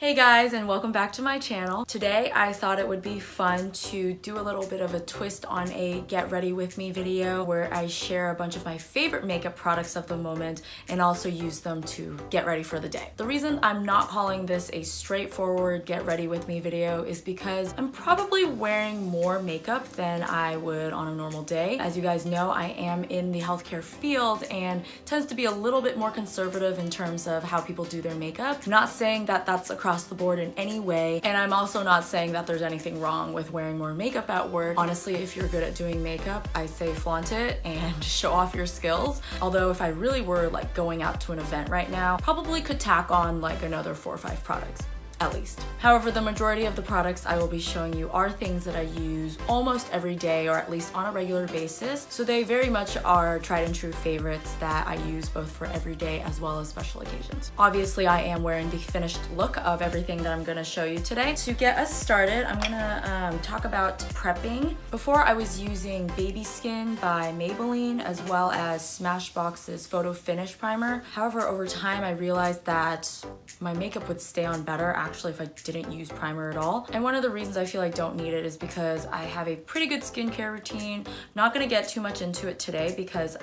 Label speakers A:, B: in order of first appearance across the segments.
A: Hey guys, and welcome back to my channel. Today I thought it would be fun to do a little bit of a twist on a get ready with me video where I share a bunch of my favorite makeup products of the moment and also use them to get ready for the day. The reason I'm not calling this a straightforward get ready with me video is because I'm probably wearing more makeup than I would on a normal day. As you guys know, I am in the healthcare field and tends to be a little bit more conservative in terms of how people do their makeup. I'm not saying that that's across the board in any way, and I'm also not saying that there's anything wrong with wearing more makeup at work. Honestly, if you're good at doing makeup, I say flaunt it and show off your skills. Although if I really were like going out to an event right now, probably could tack on like another 4 or 5 products. At least. However, the majority of the products I will be showing you are things that I use almost every day or at least on a regular basis. So they very much are tried and true favorites that I use both for everyday as well as special occasions. Obviously, I am wearing the finished look of everything that I'm gonna show you today. To get us started, I'm gonna talk about prepping. Before I was using Baby Skin by Maybelline as well as Smashbox's Photo Finish Primer. However, over time I realized that my makeup would stay on better actually if I didn't use primer at all. And one of the reasons I feel like I don't need it is because I have a pretty good skincare routine. Not gonna get too much into it today because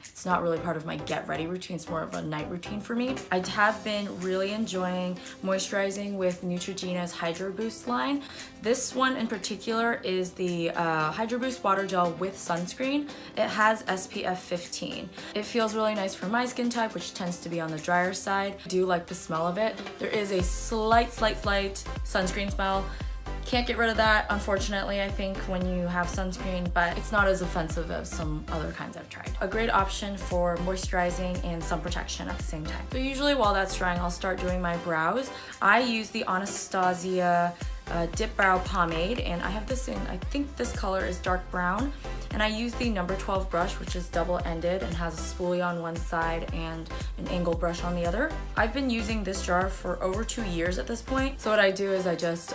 A: it's not really part of my get ready routine. It's more of a night routine for me. I have been really enjoying moisturizing with Neutrogena's Hydro Boost line. This one in particular is the Hydro Boost Water Gel with sunscreen. It has SPF 15. It feels really nice for my skin type, which tends to be on the drier side. I do like the smell of it. There is a slight sunscreen smell. Can't get rid of that, unfortunately, I think, when you have sunscreen, but it's not as offensive as some other kinds I've tried. A great option for moisturizing and sun protection at the same time. So usually while that's drying, I'll start doing my brows. I use the Anastasia Dipbrow pomade, and I have this in, I think this color is dark brown, and I use the number 12 brush, which is double-ended and has a spoolie on one side and an angle brush on the other. I've been using this jar for over 2 years at this point. So what I do is I just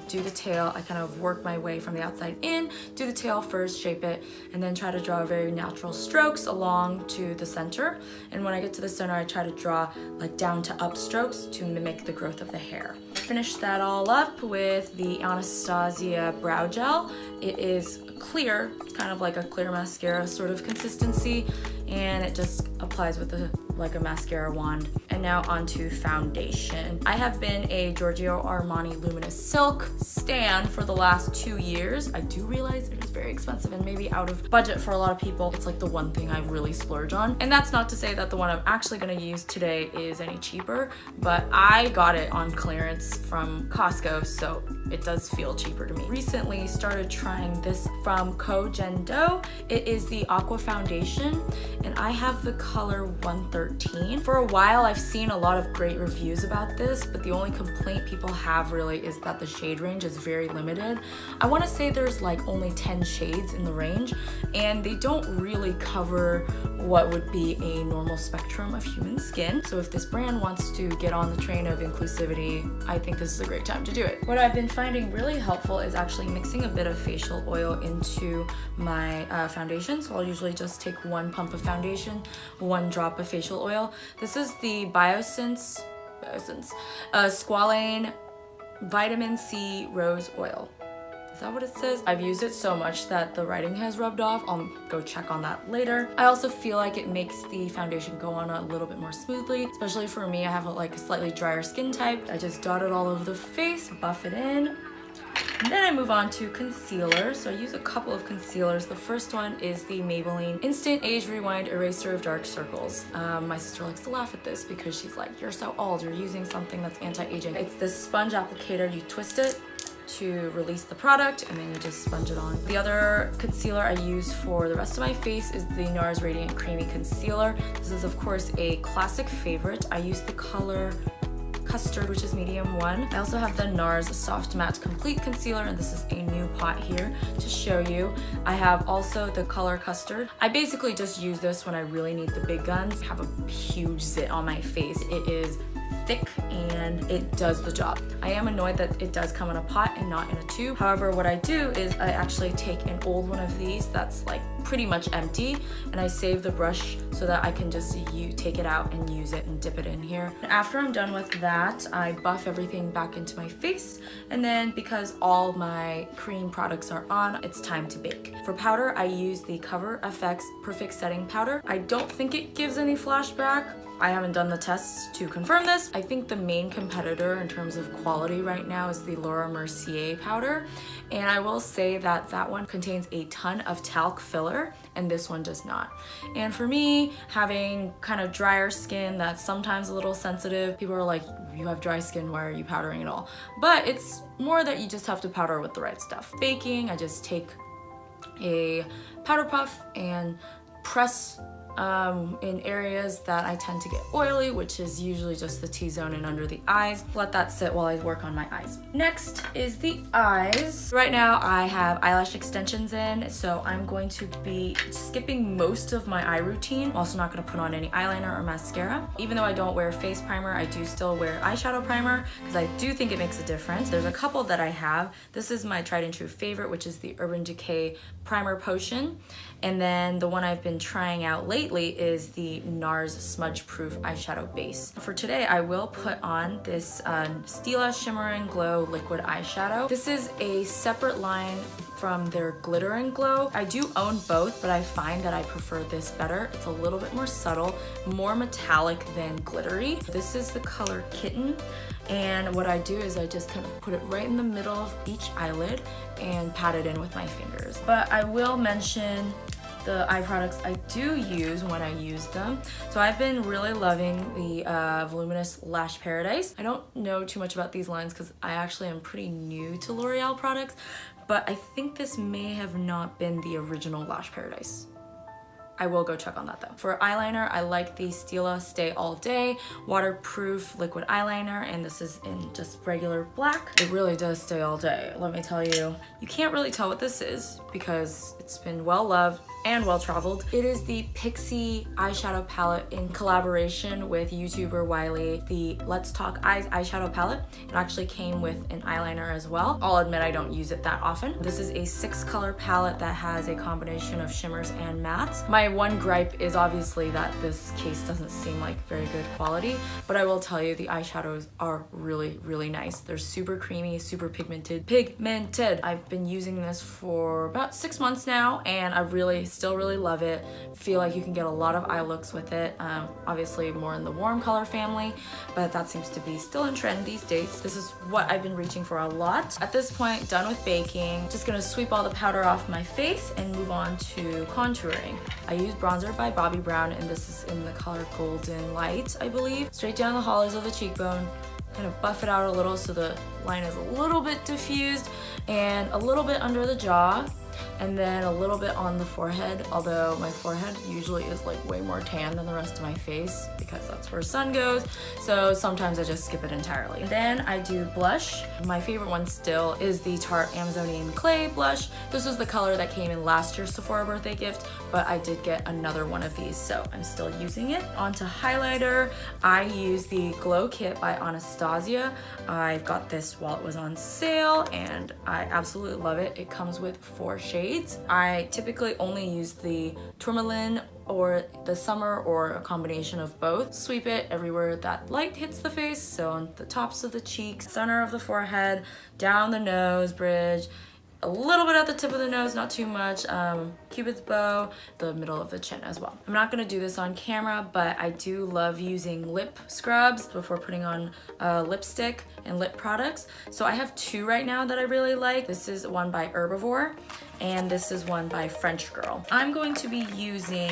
A: do the tail. I kind of work my way from the outside in, do the tail first, shape it, and then try to draw very natural strokes along to the center. And when I get to the center, I try to draw like down to up strokes to mimic the growth of the hair. Finish that all up with the Anastasia brow gel. It is clear, it's kind of like a clear mascara sort of consistency, and it just applies with like a mascara wand. And now onto foundation. I have been a Giorgio Armani Luminous Silk stan for the last 2 years. I do realize it is very expensive and maybe out of budget for a lot of people. It's like the one thing I really splurge on. And that's not to say that the one I'm actually gonna use today is any cheaper, but I got it on clearance from Costco, so it does feel cheaper to me. Recently started trying this from Giorgio. It is the Aqua foundation, and I have the color 113. For a while, I've seen a lot of great reviews about this, but the only complaint people have really is that the shade range is very limited. I want to say there's like only 10 shades in the range, and they don't really cover what would be a normal spectrum of human skin. So if this brand wants to get on the train of inclusivity, I think this is a great time to do it. What I've been finding really helpful is actually mixing a bit of facial oil into my foundation. So I'll usually just take 1 pump of foundation, 1 drop of facial oil. This is the Biossance Squalane Vitamin C Rose Oil. Is that what it says? I've used it so much that the writing has rubbed off. I'll go check on that later. I also feel like it makes the foundation go on a little bit more smoothly, especially for me. I have a slightly drier skin type. I just dot it all over the face, buff it in. And then I move on to concealer. So I use a couple of concealers. The first one is the Maybelline Instant Age Rewind Eraser of Dark Circles. My sister likes to laugh at this because she's like, you're so old, you're using something that's anti-aging. It's this sponge applicator. You twist it to release the product, and then you just sponge it on. The other concealer I use for the rest of my face is the Nars Radiant Creamy Concealer. This is of course a classic favorite. I use the color Custard, which is medium 1. I also have the Nars Soft Matte Complete Concealer, and this is a new pot here to show you. I have also the color Custard. I basically just use this when I really need the big guns. I have a huge zit on my face. It is thick and it does the job. I am annoyed that it does come in a pot and not in a tube. However, what I do is I actually take an old one of these that's like pretty much empty, and I save the brush so that I can just take it out and use it and dip it in here. After I'm done with that, I buff everything back into my face, and then because all my cream products are on, it's time to bake. For powder, I use the CoverFX Perfect Setting Powder. I don't think it gives any flashback. I haven't done the tests to confirm this. I think the main competitor in terms of quality right now is the Laura Mercier powder. And I will say that that one contains a ton of talc filler and this one does not. And for me, having kind of drier skin that's sometimes a little sensitive, people are like, you have dry skin, why are you powdering at all? But it's more that you just have to powder with the right stuff. Baking, I just take a powder puff and press in areas that I tend to get oily, which is usually just the T-zone and under the eyes. Let that sit while I work on my eyes. Next is the eyes. Right now I have eyelash extensions in, so I'm going to be skipping most of my eye routine. I'm also not going to put on any eyeliner or mascara. Even though I don't wear face primer, I do still wear eyeshadow primer because I do think it makes a difference. There's a couple that I have. This is my tried and true favorite, which is the Urban Decay Primer Potion. And then the one I've been trying out lately is the Nars Smudgeproof eyeshadow base. For today, I will put on this Stila Shimmer and Glow liquid eyeshadow. This is a separate line from their Glitter and Glow. I do own both, but I find that I prefer this better. It's a little bit more subtle, more metallic than glittery. This is the color Kitten. And what I do is I just kind of put it right in the middle of each eyelid and pat it in with my fingers. But I will mention the eye products I do use when I use them. So I've been really loving the Voluminous Lash Paradise. I don't know too much about these lines because I actually am pretty new to L'Oreal products, but I think this may have not been the original Lash Paradise. I will go check on that though. For eyeliner, I like the Stila Stay All Day waterproof liquid eyeliner, and this is in just regular black. It really does stay all day, let me tell you. You can't really tell what this is because it's been well loved and well traveled. It is the Pixie eyeshadow palette in collaboration with YouTuber Wiley, the Let's Talk Eyes eyeshadow palette. It actually came with an eyeliner as well. I'll admit I don't use it that often. This is a 6-color palette that has a combination of shimmers and mattes. My one gripe is obviously that this case doesn't seem like very good quality, but I will tell you the eyeshadows are really, really nice. They're super creamy, super pigmented. I've been using this for about 6 months now, and I still really love it. Feel like you can get a lot of eye looks with it. Obviously more in the warm color family, but that seems to be still in trend these days. This is what I've been reaching for a lot. At this point, done with baking. Just gonna sweep all the powder off my face and move on to contouring. I use bronzer by Bobbi Brown, and this is in the color Golden Light, I believe. Straight down the hollows of the cheekbone. Kind of buff it out a little so the line is a little bit diffused, and a little bit under the jaw, and then a little bit on the forehead, although my forehead usually is like way more tan than the rest of my face because that's where sun goes, so sometimes I just skip it entirely. And then I do blush. My favorite one still is the Tarte Amazonian Clay blush. This was the color that came in last year's Sephora birthday gift, but I did get another one of these, so I'm still using it. Onto highlighter, I use the Glow Kit by Anastasia. I got this while it was on sale and I absolutely love it. It comes with 4 shades. I typically only use the Tourmaline or the Summer or a combination of both. Sweep it everywhere that light hits the face, so on the tops of the cheeks, center of the forehead, down the nose bridge, a little bit at the tip of the nose, not too much, Cupid's bow, the middle of the chin as well. I'm not gonna do this on camera, but I do love using lip scrubs before putting on lipstick and lip products. So I have 2 right now that I really like. This is one by Herbivore, and this is one by French Girl. I'm going to be using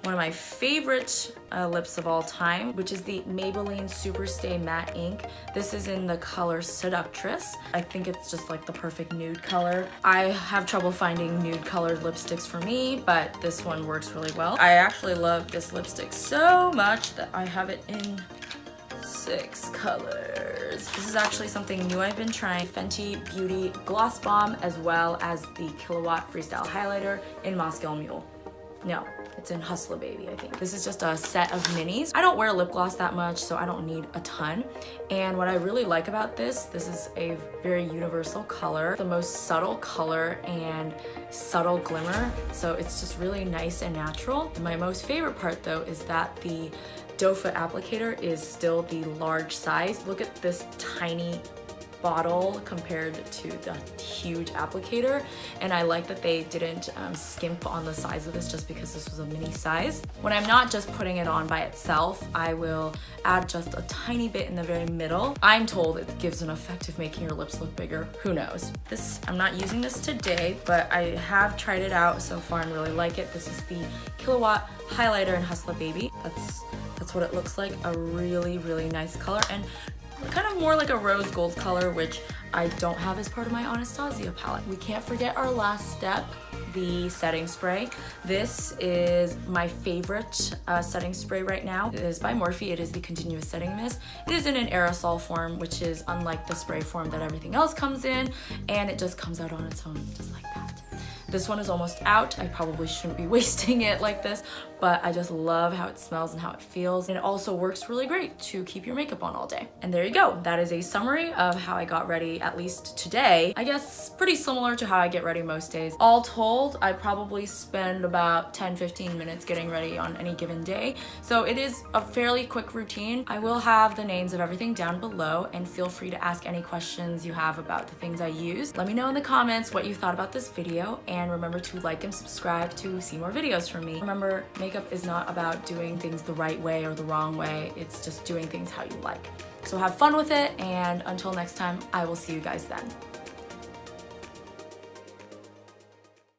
A: one of my favorite lips of all time, which is the Maybelline Superstay Matte Ink. This is in the color Seductress. I think it's just like the perfect nude color. I have trouble finding nude colored lipsticks for me, but this one works really well. I actually love this lipstick so much that I have it in 6 colors. This is actually something new I've been trying. Fenty Beauty Gloss Bomb, as well as the Killawatt Freestyle Highlighter in Moscow Mule. No, It's in Hustler Baby, I think. This is just a set of minis. I don't wear lip gloss that much, so I don't need a ton. And what I really like about this is a very universal color, the most subtle color and subtle glimmer. So it's just really nice and natural. My most favorite part though is that the doe foot applicator is still the large size. Look at this tiny bottle compared to the huge applicator, and I like that they didn't skimp on the size of this just because this was a mini size. When I'm not just putting it on by itself, I will add just a tiny bit in the very middle. I'm told it gives an effect of making your lips look bigger. Who knows? I'm not using this today, but I have tried it out so far and really like it. This is the Kilowatt highlighter in Hustler Baby. That's what it looks like. A really, really nice color, and kind of more like a rose gold color, which I don't have as part of my Anastasia palette. We can't forget our last step, the setting spray. This is my favorite setting spray right now. It is by Morphe. It is the Continuous Setting Mist. It is in an aerosol form, which is unlike the spray form that everything else comes in, and it just comes out on its own, just like that. This one is almost out. I probably shouldn't be wasting it like this, but I just love how it smells and how it feels. And it also works really great to keep your makeup on all day. And there you go. That is a summary of how I got ready, at least today. I guess pretty similar to how I get ready most days. All told, I probably spend about 10-15 minutes getting ready on any given day. So it is a fairly quick routine. I will have the names of everything down below, and feel free to ask any questions you have about the things I use. Let me know in the comments what you thought about this video, and remember to like and subscribe to see more videos from me. Remember, makeup is not about doing things the right way or the wrong way. It's just doing things how you like. So have fun with it, and until next time, I will see you guys then.